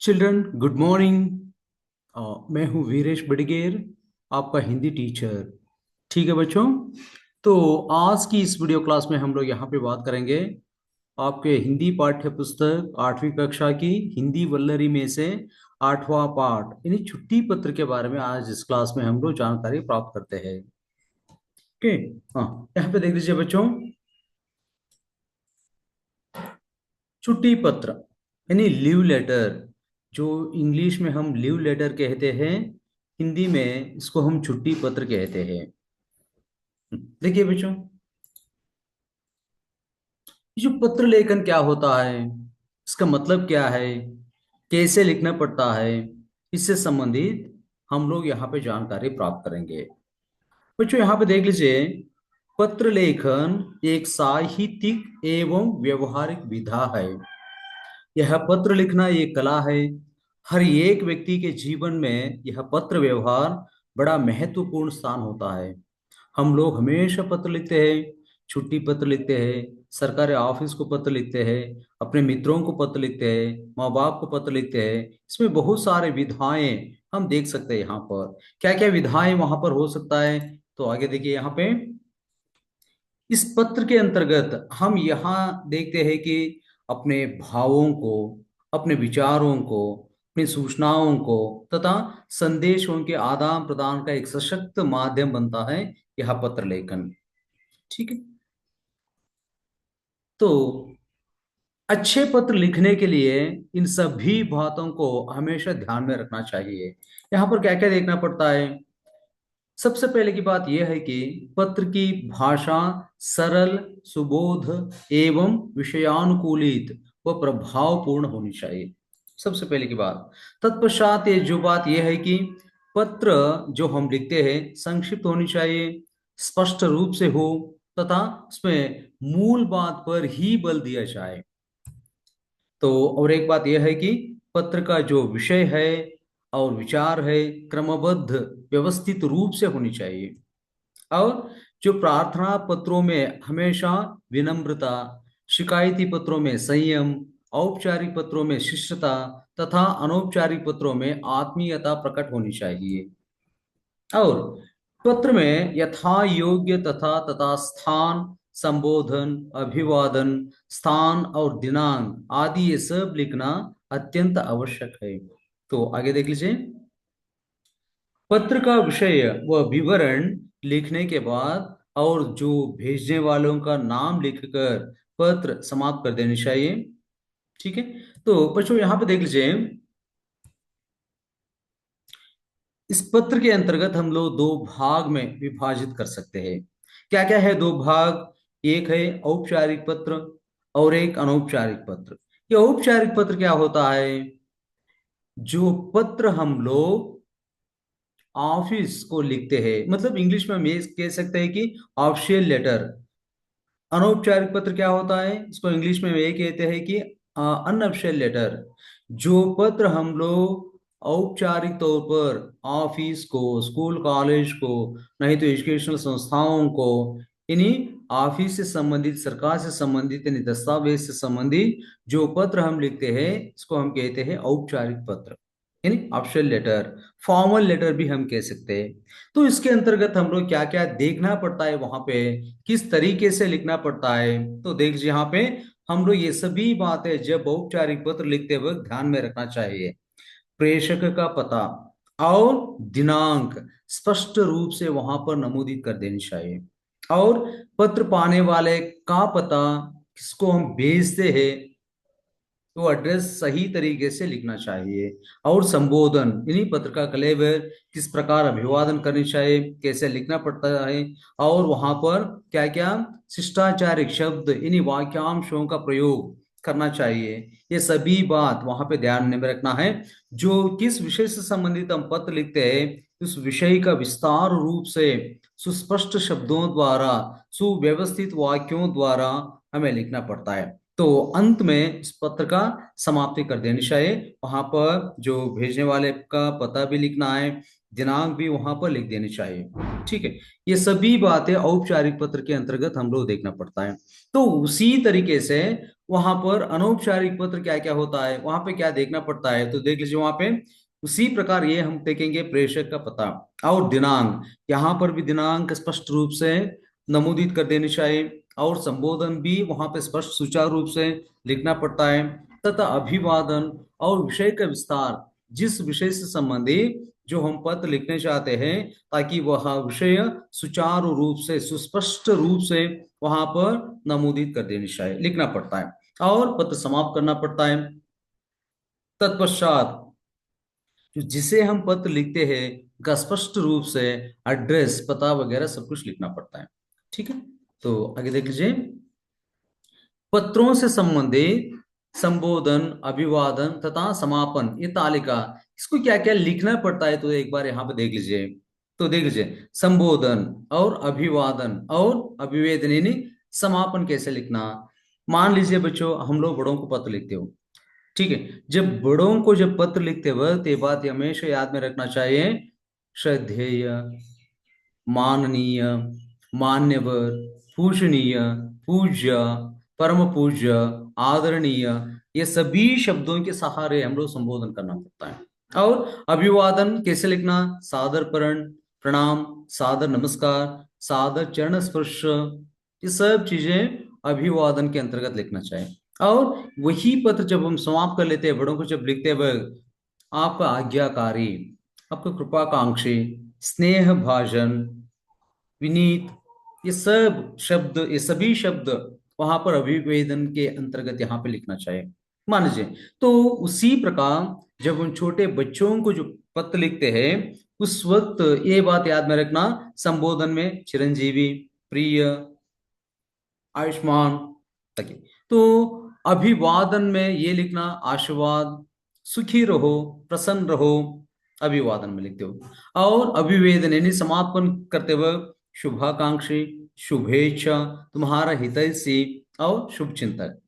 Children good morning. मैं हूँ वीरेश बडगेर, आपका हिंदी टीचर। ठीक है बच्चों। तो आज की इस वीडियो क्लास में हम लोग यहाँ पे बात करेंगे आपके हिंदी पाठ्य पुस्तक 8वीं कक्षा की हिंदी वल्लरी में से 8वां पाठ यानी छुट्टी पत्र के बारे में आज इस क्लास में हम लोग जानकारी प्राप्त करते हैं। ओके। हाँ, यहाँ पे देख लीजिए बच्चों, छुट्टी पत्र यानी लीव लेटर, जो इंग्लिश में हम लीव लेटर कहते हैं, हिंदी में इसको हम छुट्टी पत्र कहते हैं। देखिए बच्चों, ये जो पत्र लेखन क्या होता है, इसका मतलब क्या है, कैसे लिखना पड़ता है, इससे संबंधित हम लोग यहाँ पे जानकारी प्राप्त करेंगे। बच्चों यहाँ पे देख लीजिए, पत्र लेखन एक साहित्यिक एवं व्यवहारिक विधा है। यह पत्र लिखना एक कला है। हर एक व्यक्ति के जीवन में यह पत्र व्यवहार बड़ा महत्वपूर्ण स्थान होता है। हम लोग हमेशा पत्र लिखते हैं, छुट्टी पत्र लिखते हैं, सरकारी ऑफिस को पत्र लिखते हैं, अपने मित्रों को पत्र लिखते हैं, माँ बाप को पत्र लिखते हैं। इसमें बहुत सारे विधाएं हम देख सकते हैं। यहाँ पर क्या क्या विधाएं वहां पर हो सकता है, तो आगे देखिए यहाँ पे। इस पत्र के अंतर्गत हम यहाँ देखते हैं कि अपने भावों को, अपने विचारों को, अपनी सूचनाओं को तथा संदेशों के आदान प्रदान का एक सशक्त माध्यम बनता है यह पत्र लेखन। ठीक है। तो अच्छे पत्र लिखने के लिए इन सभी बातों को हमेशा ध्यान में रखना चाहिए। यहाँ पर क्या क्या देखना पड़ता है। सबसे पहले की बात यह है कि पत्र की भाषा सरल, सुबोध एवं विषयानुकूलित व प्रभावपूर्ण होनी चाहिए। सबसे पहले की बात। तत्पश्चात ये जो बात यह है कि पत्र जो हम लिखते हैं संक्षिप्त होनी चाहिए, स्पष्ट रूप से हो तथा उसमें मूल बात पर ही बल दिया जाए। तो और एक बात यह है कि पत्र का जो विषय है और विचार है क्रमबद्ध व्यवस्थित रूप से होनी चाहिए। और जो प्रार्थना पत्रों में हमेशा विनम्रता, शिकायती पत्रों में संयम, औपचारिक पत्रों में शिष्टता तथा अनौपचारिक पत्रों में आत्मीयता प्रकट होनी चाहिए। और पत्र में यथा योग्य तथा तथा स्थान, संबोधन, अभिवादन, स्थान और दिनांक आदि ये सब लिखना अत्यंत आवश्यक है। तो आगे देख लीजिए। पत्र का विषय व विवरण लिखने के बाद और जो भेजने वालों का नाम लिखकर पत्र समाप्त कर देनी चाहिए। ठीक है। तो बच्चों यहाँ पे देख लीजिए, इस पत्र के अंतर्गत हम लोग दो भाग में विभाजित कर सकते हैं। क्या क्या है दो भाग। एक है औपचारिक पत्र और एक अनौपचारिक पत्र। ये औपचारिक पत्र क्या होता है, जो पत्र हम लोग ऑफिस को लिखते हैं, मतलब इंग्लिश में हम ये कह सकते हैं कि ऑफिशियल लेटर। अनौपचारिक पत्र क्या होता है, इसको इंग्लिश में ये कहते हैं कि अनऑफिशियल लेटर। जो पत्र हम लोग औपचारिक तौर पर ऑफिस को, स्कूल कॉलेज को, नहीं तो एजुकेशनल संस्थाओं को, इन्हीं ऑफिस से संबंधित, सरकार से संबंधित यानी दस्तावेज से संबंधित जो पत्र हम लिखते हैं, इसको हम कहते हैं औपचारिक पत्र यानी ऑफिशियल लेटर। फॉर्मल लेटर भी हम कह सकते हैं। तो इसके अंतर्गत हम लोग क्या क्या देखना पड़ता है, वहां पे किस तरीके से लिखना पड़ता है, तो देख लीजिए यहाँ पे हम लोग ये सभी बातें जब औपचारिक पत्र लिखते वक्त ध्यान में रखना चाहिए। प्रेषक का पता और दिनांक स्पष्ट रूप से वहां पर नमूदित कर देनी चाहिए। और पत्र पाने वाले का पता, किसको हम भेजते हैं, तो एड्रेस सही तरीके से लिखना चाहिए। और संबोधन यानी पत्र का कलेवर, किस प्रकार अभिवादन करनी चाहिए, कैसे लिखना पड़ता है, और वहां पर क्या क्या शिष्टाचारिक शब्द यानी वाक्यांशों का प्रयोग करना चाहिए। ये सभी बात वहां पे ध्यान में रखना है। जो किस विषय से संबंधित हम पत्र लिखते हैं, उस विषय का विस्तार रूप से सुस्पष्ट शब्दों द्वारा, सुव्यवस्थित वाक्यों द्वारा हमें लिखना पड़ता है। तो अंत में इस पत्र का समाप्ति कर देनी चाहिए। वहां पर जो भेजने वाले का पता भी लिखना है, दिनांक भी वहां पर लिख देनी चाहिए। ठीक है। ये सभी बातें औपचारिक पत्र के अंतर्गत हम लोग देखना पड़ता है। तो उसी तरीके से वहां पर अनौपचारिक पत्र क्या क्या होता है, वहां पे क्या देखना पड़ता है, तो देख लीजिए वहां पे उसी प्रकार ये हम देखेंगे प्रेषक का पता और दिनांक। यहाँ पर भी दिनांक स्पष्ट रूप से नमूदित कर देनी चाहिए और संबोधन भी वहां पे स्पष्ट सुचारू रूप से लिखना पड़ता है, तथा अभिवादन और विषय का विस्तार, जिस विषय से संबंधित जो हम पत्र लिखने चाहते हैं, ताकि वह विषय सुचारू रूप से सुस्पष्ट रूप से वहां पर नमूदित कर देनी चाहिए, लिखना पड़ता है और पत्र समाप्त करना पड़ता है। तत्पश्चात जिसे हम पत्र लिखते हैं का स्पष्ट रूप से एड्रेस, पता वगैरह सब कुछ लिखना पड़ता है। ठीक है, तो आगे देख लीजिए। पत्रों से संबंधित संबोधन, अभिवादन तथा समापन, ये तालिका, इसको क्या क्या लिखना पड़ता है, तो एक बार यहाँ पे देख लीजिए। तो देख लीजिए, संबोधन और अभिवादन और अभिवेदन यानी समापन कैसे लिखना। मान लीजिए बच्चों, हम लोग बड़ों को पत्र लिखते हो, ठीक है, जब बड़ों को जब पत्र लिखते वक्त ये बात हमेशा याद में रखना चाहिए, श्रद्धेय, माननीय, मान्यवर, पूजनीय, पूज्य, परम पूज्य, आदरणीय, ये सभी शब्दों के सहारे हम लोग संबोधन करना पड़ता है। और अभिवादन कैसे लिखना, सादर प्रणाम, सादर नमस्कार, सादर चरण स्पर्श, ये सब चीजें अभिवादन के अंतर्गत लिखना चाहिए। और वही पत्र जब हम समाप्त कर लेते हैं, बड़ों को जब लिखते हैं, आपका आज्ञाकारी, आपका कृपाकांक्षी, स्नेह भाजन, विनीत, ये सब शब्द, ये सभी शब्द वहां पर अभिवेदन के अंतर्गत यहाँ पे लिखना चाहिए, मान लीजिए। तो उसी प्रकार जब हम छोटे बच्चों को जो पत्र लिखते हैं, उस वक्त ये बात याद में रखना, संबोधन में चिरंजीवी, प्रिय, आयुष्मान तक। तो अभिवादन में ये लिखना, आशीर्वाद, सुखी रहो, प्रसन्न रहो, अभिवादन में लिखते हो। और अभिवेदन यानी समापन करते वक्त, शुभाकांक्षी, शुभेच्छा, तुम्हारा हितैषी और शुभ चिंतक।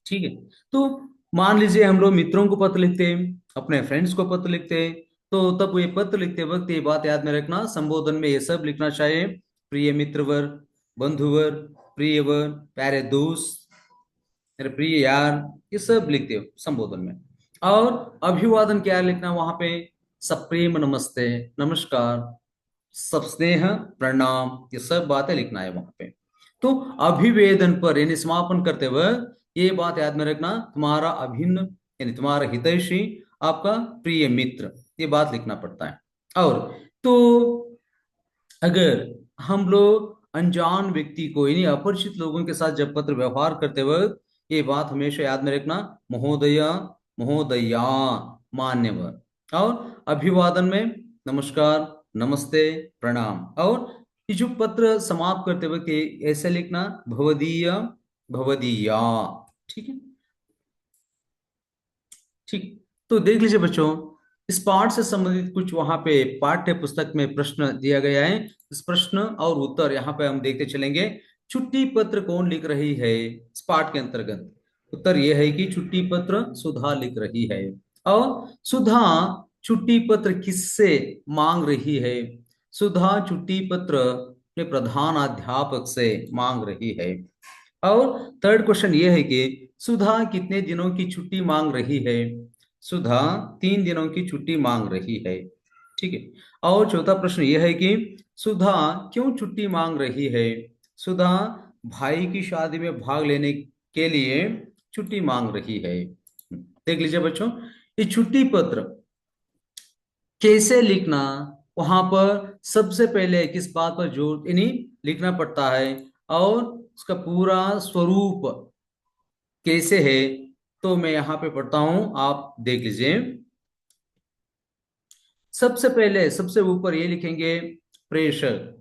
ठीक है, तो मान लीजिए हम लोग मित्रों को पत्र लिखते हैं, अपने फ्रेंड्स को पत्र लिखते हैं, तो तब ये पत्र लिखते वक्त ये बात याद में रखना, संबोधन में ये सब लिखना चाहिए, प्रिय मित्रवर, बंधुवर, प्रियवर, प्यारे दोस्त, मेरे प्रिय यार, ये सब लिखते हो संबोधन में। और अभिवादन क्या लिखना वहां पे, सप्रेम नमस्ते, नमस्कार, सब स्नेह प्रणाम, ये सब बातें लिखना है वहां पे। तो अभिवेदन पर यानी समापन करते वक्त ये बात याद में रखना, तुम्हारा अभिन्न यानी तुम्हारा हितैषी, आपका प्रिय मित्र, ये बात लिखना पड़ता है। और तो अगर हम लोग अनजान व्यक्ति को यानी अपरिचित लोगों के साथ जब पत्र व्यवहार करते वक्त ये बात हमेशा याद में रखना, महोदय, महोदया, मान्यवर। और अभिवादन में नमस्कार, नमस्ते, प्रणाम। और ये जो पत्र समाप्त करते वक्त ये ऐसे लिखना, भवदीय, भवदीया। ठीक है, ठीक। तो देख लीजिए बच्चों, इस पाठ से संबंधित कुछ वहां पे पाठ्य पुस्तक में प्रश्न दिया गया है, इस प्रश्न और उत्तर यहाँ पे हम देखते चलेंगे। छुट्टी पत्र कौन लिख रही है इस पाठ के अंतर्गत, उत्तर यह है कि छुट्टी पत्र सुधा लिख रही है। और सुधा छुट्टी पत्र किससे मांग रही है, सुधा छुट्टी पत्र अपने प्रधान अध्यापक से मांग रही है। और थर्ड क्वेश्चन ये है कि सुधा कितने दिनों की छुट्टी मांग रही है, सुधा 3 दिनों की छुट्टी मांग रही है। ठीक है, और चौथा प्रश्न यह है कि सुधा क्यों छुट्टी मांग रही है, सुधा भाई की शादी में भाग लेने के लिए छुट्टी मांग रही है। देख लीजिए बच्चों, ये छुट्टी पत्र कैसे लिखना, वहां पर सबसे पहले किस बात पर जोर यानी लिखना पड़ता है, और उसका पूरा स्वरूप कैसे है, तो मैं यहां पे पढ़ता हूं, आप देख लीजिए। सबसे पहले सबसे ऊपर ये लिखेंगे, प्रेषक।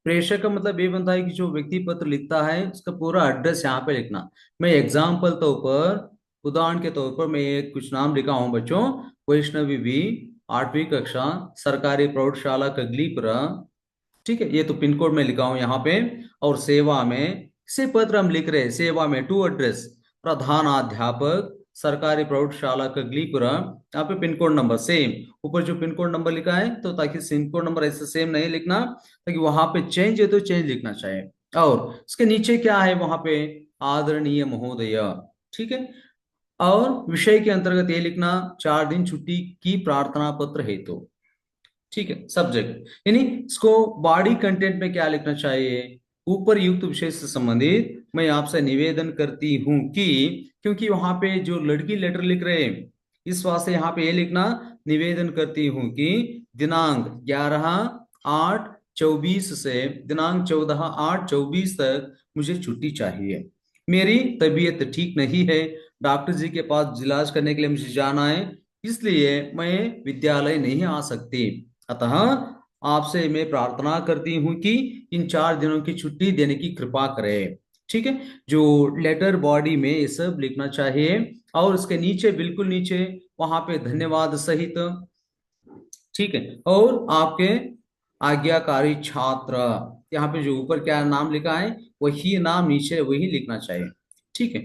प्रेषक का मतलब ये बनता है कि जो व्यक्ति पत्र लिखता है उसका पूरा एड्रेस यहाँ पे लिखना। मैं एग्जाम्पल तौर पर, उदाहरण के तौर पर मैं एक कुछ नाम लिखा हूं बच्चों, वैष्णवी भी, 8वीं कक्षा, सरकारी प्रौढ़शाला कगलीपुरा। ठीक है, ये तो पिन कोड में लिखा हूं यहाँ पे। और सेवा में से पत्र हम लिख रहे हैं, सेवा में टू एड्रेस, प्रधानाध्यापक, सरकारी प्रौढ़शाला कगलीपुरा, यहाँ पे पिन कोड नंबर सेम, ऊपर जो पिन कोड नंबर लिखा है, तो ताकि पिन कोड नंबर ऐसे सेम नहीं लिखना, ताकि वहां पे चेंज है तो चेंज लिखना चाहिए। और उसके नीचे क्या है वहां पे, आदरणीय महोदय। ठीक है। और विषय के अंतर्गत ये लिखना 4 दिन छुट्टी की प्रार्थना पत्र हेतु। ठीक है। सब्जेक्ट यानी इसको बॉडी कंटेंट में क्या लिखना चाहिए, ऊपर युक्त विषय से संबंधित मैं आपसे निवेदन करती हूं कि, क्योंकि वहां पे जो लड़की लेटर लिख रहे हैं, इस वास्ते यहाँ पे ये लिखना, निवेदन करती हूं कि दिनांक 11/8/24 से दिनांक 14/8/24 तक मुझे छुट्टी चाहिए। मेरी तबीयत ठीक नहीं है, डॉक्टर जी के पास इलाज करने के लिए मुझे जाना है, इसलिए मैं विद्यालय नहीं आ सकती। अतः आपसे मैं प्रार्थना करती हूं कि इन 4 दिनों की छुट्टी देने की कृपा करें। ठीक है। जो लेटर बॉडी में ये सब लिखना चाहिए, और उसके नीचे, बिल्कुल नीचे, वहां पे धन्यवाद सहित। ठीक है। और आपके आज्ञाकारी छात्र, यहाँ पे जो ऊपर क्या नाम लिखा है वही नाम नीचे वही लिखना चाहिए। ठीक है।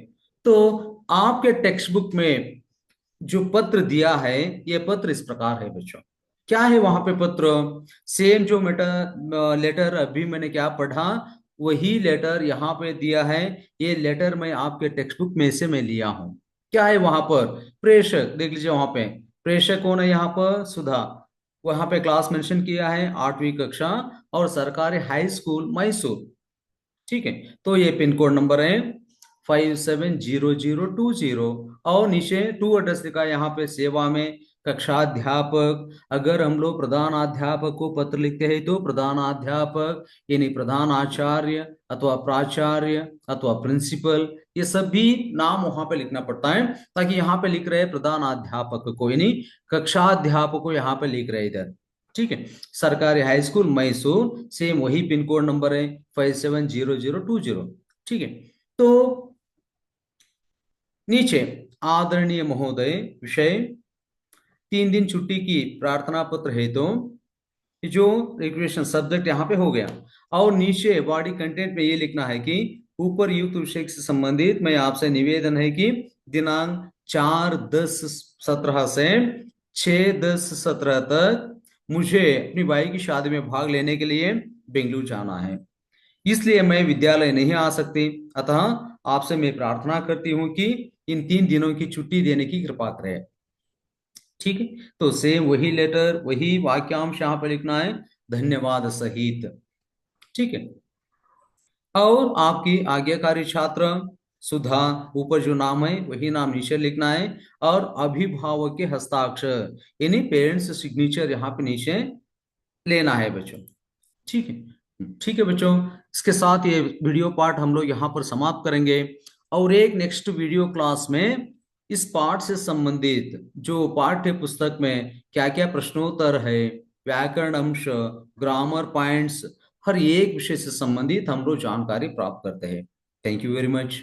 तो आपके टेक्स्ट बुक में जो पत्र दिया है, ये पत्र इस प्रकार है बच्चों। क्या है वहां पे पत्र, सेम जो लेटर अभी मैंने क्या पढ़ा, वही लेटर यहाँ पे दिया है। ये लेटर मैं आपके टेक्स्ट बुक में से मैं लिया हूं। क्या है वहां पर, प्रेषक देख लीजिए, वहां पे प्रेषक कौन है, यहाँ पर सुधा। वहां पे क्लास मेंशन किया है 8वीं कक्षा, और सरकारी हाई स्कूल मैसूर। ठीक है। तो ये पिन कोड नंबर है 570020, और नीचे टू एड्रेस लिखा है यहाँ पे, सेवा में कक्षाध्यापक। अगर हम लोग प्रधानाध्यापक को पत्र लिखते हैं तो प्रधानाध्यापक यानी प्रधान आचार्य अथवा प्राचार्य अथवा प्रिंसिपल, ये सभी नाम वहां पे लिखना पड़ता है। ताकि यहाँ पे लिख रहे प्रधानाध्यापक को यानी कक्षाध्यापक को यहाँ पे लिख रहे इधर। ठीक है। सरकारी हाई स्कूल मैसूर, सेम वही पिन कोड नंबर है 570020। ठीक है। तो नीचे आदरणीय महोदय विषय 3 दिन छुट्टी की प्रार्थना पत्र है, तो जो रिक्वेशन सब्जेक्ट यहाँ पे हो गया, और नीचे बॉडी कंटेंट में ये लिखना है कि ऊपर युक्त विषय से संबंधित मैं आपसे निवेदन है कि दिनांक 4/10/17 से 6/10/17 तक मुझे अपनी भाई की शादी में भाग लेने के लिए बेंगलुरु जाना है, इसलिए मैं विद्यालय नहीं आ सकती। अतः आपसे मैं प्रार्थना करती हूँ कि इन 3 दिनों की छुट्टी देने की कृपा करें। ठीक है। तो सेम वही लेटर वही वाक्यांश यहाँ पे लिखना है, धन्यवाद सहित। ठीक है। और आपकी आज्ञाकारी छात्र सुधा, ऊपर जो नाम है वही नाम नीचे लिखना है, और अभिभावक के हस्ताक्षर यानी पेरेंट्स सिग्नेचर यहाँ पे नीचे लेना है बच्चों। ठीक है। ठीक है बच्चों, इसके साथ ये वीडियो पार्ट हम लोग यहाँ पर समाप्त करेंगे, और एक नेक्स्ट वीडियो क्लास में इस पाठ से संबंधित जो पाठ्य पुस्तक में क्या क्या प्रश्नोत्तर है, व्याकरण अंश, ग्रामर पॉइंट्स, हर एक विषय से संबंधित हम लोग जानकारी प्राप्त करते हैं। Thank you very much.